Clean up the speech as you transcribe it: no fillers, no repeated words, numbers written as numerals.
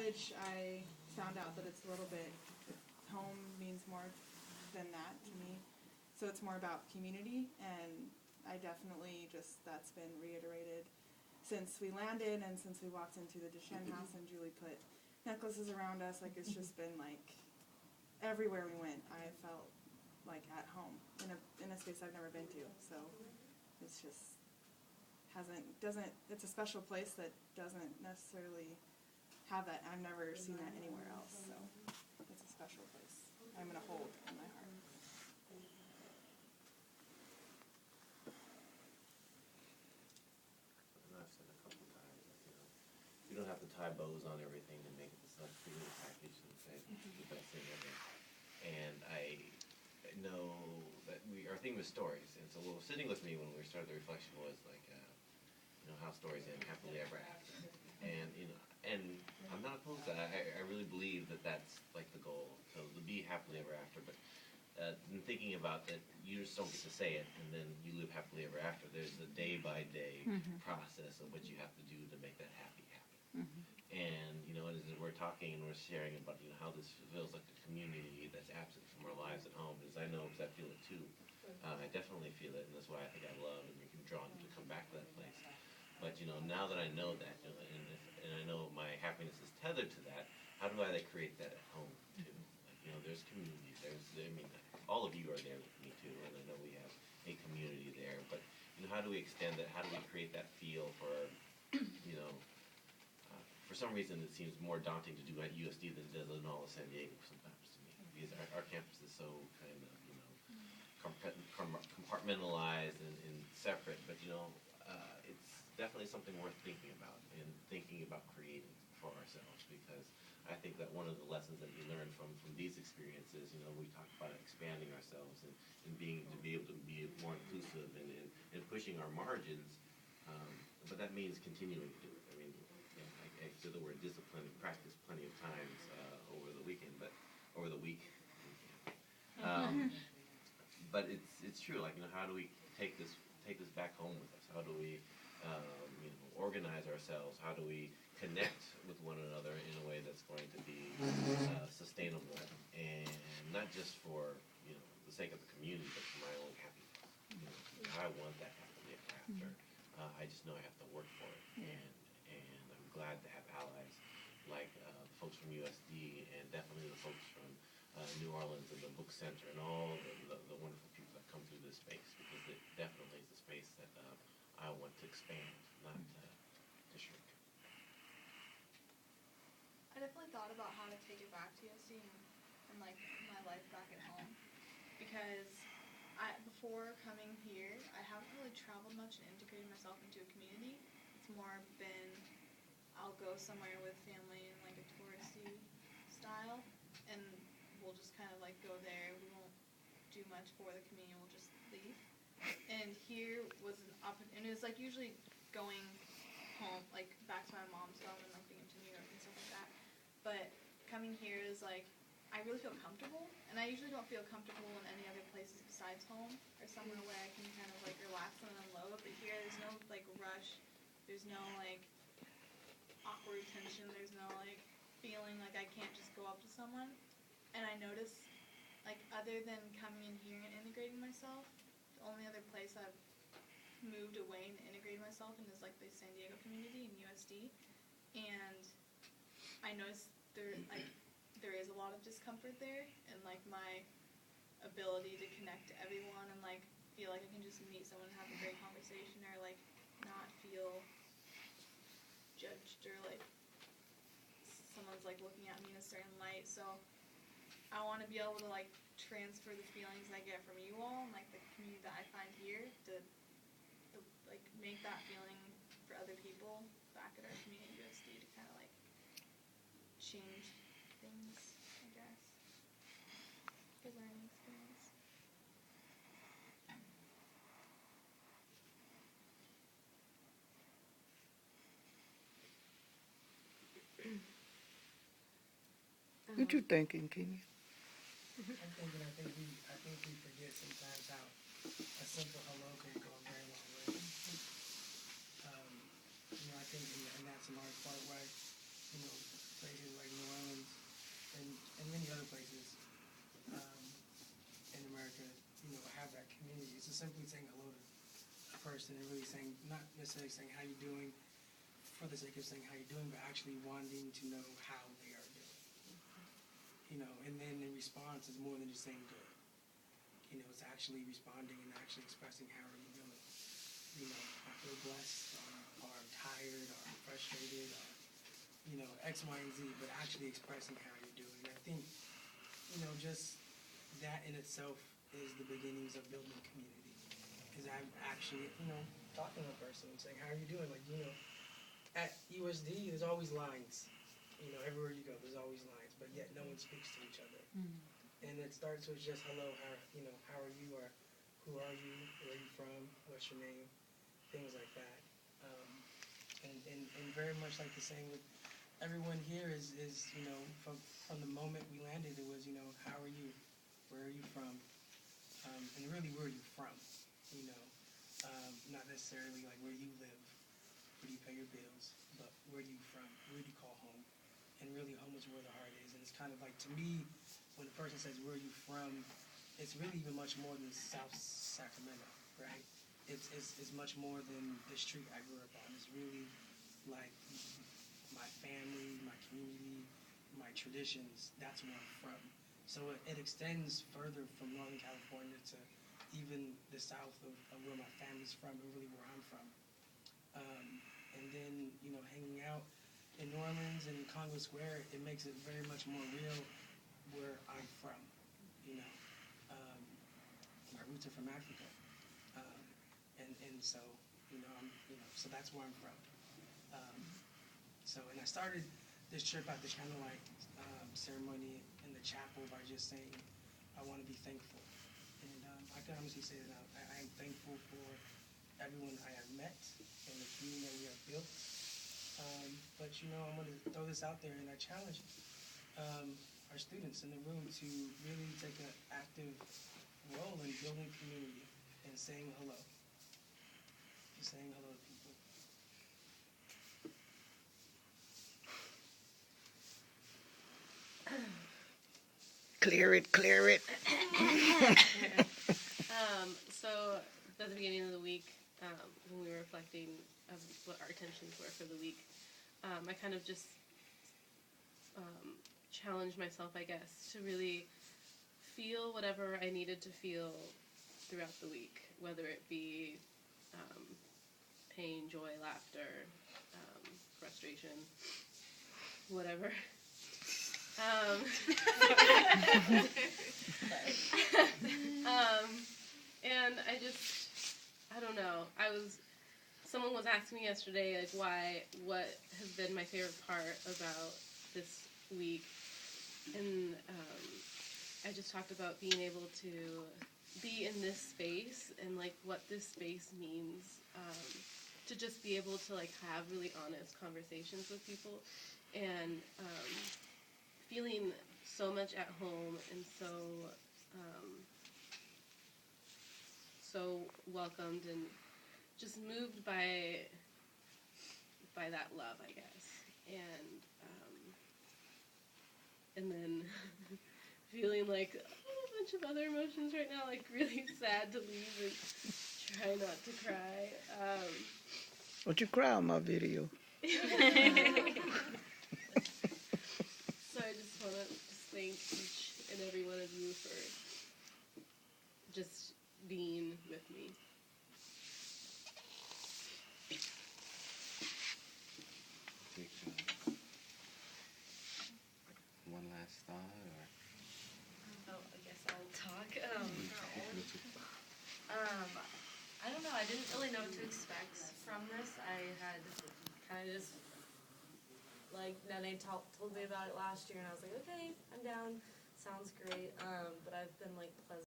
college, I found out that it's a little bit, home means more than that to me. So it's more about community, and I definitely just, that's been reiterated since we landed and since we walked into the Duchenne house and Julie put necklaces around us. Like, it's just been like, everywhere we went, I felt like at home in a space I've never been to. So it's just it's a special place that doesn't necessarily have that. I've never seen that anywhere else. So it's a special place I'm going to hold in my heart. And I've said a couple times, you don't have to tie bows on everything to make it this like big little package and say the best thing ever. And I know that our theme is stories, and so what was sitting with me when we started the reflection was like, how stories end happily ever after. And and I'm not opposed to that. I really believe that that's like the goal, so to be happily ever after. But in thinking about that, you just don't get to say it and then you live happily ever after. There's a day by day process of what you have to do to make that happy happen. And as we're talking and we're sharing about how this feels like a community that's absent from our lives at home, as I know because I feel it too. I definitely feel it, and that's why I think I love and we can draw to come back to that place. But now that I know that, and I know my happiness is tethered to that, how do I create that at home too? Like, there's community. All of you are there with me too, and I know we have a community there. But how do we extend that? How do we create that feel for, for some reason it seems more daunting to do at USD than it does in all of San Diego sometimes to me, because our campus is so kind of compartmentalized and separate. But it's definitely something worth thinking about and thinking about creating for ourselves, because I think that one of the lessons that we learn from these experiences, we talk about expanding ourselves and to be able to be more inclusive and pushing our margins, but that means continuing to do it. I said the word discipline and practice plenty of times over the weekend, but over the week. But it's true. Like, how do we take this back home with us? How do we organize ourselves? How do we connect with one another in a way that's going to be sustainable, and not just for the sake of the community, but for my own happiness. I want that happily ever after. I just know I have to work for it, and I'm glad to have allies like folks from USD and definitely the folks from New Orleans and the Book Center and all the wonderful people that come through this space, because it definitely is a space that I want to expand, not to shrink. I definitely thought about how to take it back to USC and like my life back at home, because before coming here, I haven't really traveled much and integrated myself into a community. It's more been, I'll go somewhere with family in like a touristy style, and we'll just kind of like go there. We won't do much for the community. We'll just leave. And here was and it was like usually going home, like back to my mom's home and like being to New York and stuff like that. But coming here is like, I really feel comfortable, and I usually don't feel comfortable in any other places besides home or somewhere where I can kind of like relax and unload. But here, there's no like rush. There's no like awkward tension. There's no like feeling like I can't just go up to someone. And I notice, like, other than coming in here and integrating myself, the only other place I've moved away and integrated myself in is like the San Diego community in USD. And I noticed there is a lot of discomfort there, and like my ability to connect to everyone and like feel like I can just meet someone and have a great conversation, or like not feel judged, or like someone's like looking at me in a certain light. So I want to be able to like transfer the feelings I get from you all and like the community that I find here to like make that feeling for other people back at our community USD, to kind of like change things, I guess. The learning experience. What you thinking, Kenya? I think we forget sometimes how a simple hello can go a very long way. I think, and that's a large part why, phrases like simply saying hello to a person and really saying, not necessarily saying how you're doing for the sake of saying how you're doing, but actually wanting to know how they are doing. You know, and then in response is more than just saying good. You know, it's actually responding and actually expressing how are you doing. You know, I feel blessed, or I'm tired, or I'm frustrated, or, you know, X, Y, and Z, but actually expressing how you're doing. And I think, you know, just that in itself is the beginnings of building community. Is I'm actually, you know, talking to a person and saying, how are you doing? Like, you know, at USD, there's always lines. You know, everywhere you go, there's always lines, but yet no one speaks to each other. And it starts with just hello, how are you, or who are you, where are you from, what's your name, things like that. And very much like the same with everyone here is you know, from the moment we landed, it was, you know, how are you, where are you from, and really where are you from, you know, not necessarily like where you live, where do you pay your bills, but where do you from, where do you call home, and really home is where the heart is. And it's kind of like, to me, when a person says where are you from, it's really even much more than South Sacramento, right? It's much more than the street I grew up on. It's really like my family, my community, my traditions. That's where I'm from. So it extends further from Northern California to even the south of where my family's from, and really where I'm from. And then, you know, hanging out in New Orleans and Congress Square, it makes it very much more real where I'm from, you know. My roots are from Africa. And so, you know, so that's where I'm from. And I started this trip at the candlelight ceremony in the chapel by just saying, I want to be thankful. And I can honestly say that I am thankful for everyone I have met and the community that we have built. But, you know, I'm going to throw this out there, and I challenge our students in the room to really take an active role in building community and saying hello. Saying hello to people. Clear it, clear it. So at the beginning of the week, when we were reflecting of what our intentions were for the week, I kind of just challenged myself, I guess, to really feel whatever I needed to feel throughout the week, whether it be pain, joy, laughter, frustration, whatever. And I don't know, someone was asking me yesterday, like, what has been my favorite part about this week, and I just talked about being able to be in this space, and, like, what this space means, to just be able to, like, have really honest conversations with people, and feeling so much at home and so welcomed, and just moved by that love, I guess, and then feeling like a bunch of other emotions right now, like really sad to leave and try not to cry. Would you cry on my video? So I just want to thank each and every one of you for just being with me. Take one last thought, or Oh, I guess I'll talk. I don't know. I didn't really know what to expect from this. I had kind of just, like, Nene told me about it last year, and I was like, okay, I'm down. Sounds great. But I've been, like, pleasant.